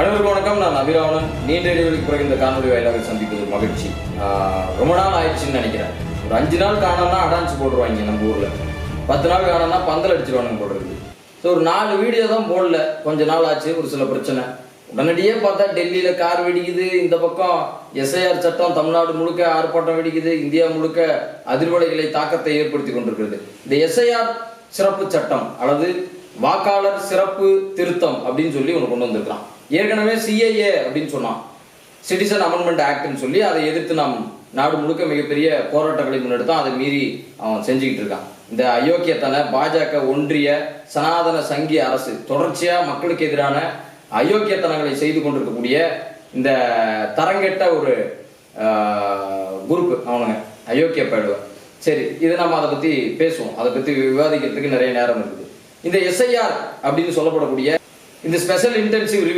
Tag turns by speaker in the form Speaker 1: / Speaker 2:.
Speaker 1: அனைவருக்கும் வணக்கம். நான் அபிராவணன். நீண்ட இடைவெளிக்கு பிறகு இந்த காணொலி வாயிலாக சந்திப்பது மகிழ்ச்சி. ரொம்ப நாள் ஆயிடுச்சுன்னு நினைக்கிறேன். ஒரு 5 நாள் காணோம்னா அடான்ஸ் போட்டுருவாங்க நம்ம ஊரில். 10 நாள் காணோம்னா பந்தல் அடிச்சிருவானுங்க போடுறது. ஸோ ஒரு 4 வீடியோ தான் போடல. கொஞ்ச நாள் ஆச்சு. ஒரு சில பிரச்சனை உடனடியே பார்த்தா டெல்லியில் கார் வெடிக்குது, இந்த பக்கம் எஸ்ஐஆர் சட்டம் தமிழ்நாடு முழுக்க ஆர்ப்பாட்டம் வெடிக்குது, இந்தியா முழுக்க அதிர்வலைகளை தாக்கத்தை ஏற்படுத்தி கொண்டிருக்கிறது. இந்த எஸ்ஐஆர் சிறப்பு சட்டம் அல்லது வாக்காளர் சிறப்பு திருத்தம் அப்படின்னு சொல்லி ஒன்று கொண்டு வந்திருக்கிறான். ஏற்கனவே சிஏஏ அப்படின்னு சொன்னான், சிட்டிசன் அமெண்ட்மெண்ட் ஆக்ட்னு சொல்லி அதை எதிர்த்து நாம் நாடு முழுக்க மிகப்பெரிய போராட்டங்களை முன்னெடுத்தான். அதை மீறி அவன் செஞ்சுக்கிட்டு இருக்கான். இந்த அயோக்கியத்தனை பாஜக ஒன்றிய சனாதன சங்கிய அரசு தொடர்ச்சியா மக்களுக்கு எதிரான அயோக்கியத்தனங்களை செய்து கொண்டிருக்கக்கூடிய இந்த தரங்கெட்ட ஒரு குரூப் அவனுங்க அயோக்கிய பயிடுவன். சரி, இது நம்ம அதை பத்தி பேசுவோம். அதை பத்தி விவாதிக்கிறதுக்கு நிறைய நேரம் இருக்குது. இந்த எஸ்ஐஆர் அப்படின்னு சொல்லப்படக்கூடிய இந்த ஸ்பெஷல் இன்டென்சிவ் ரிவிஷன்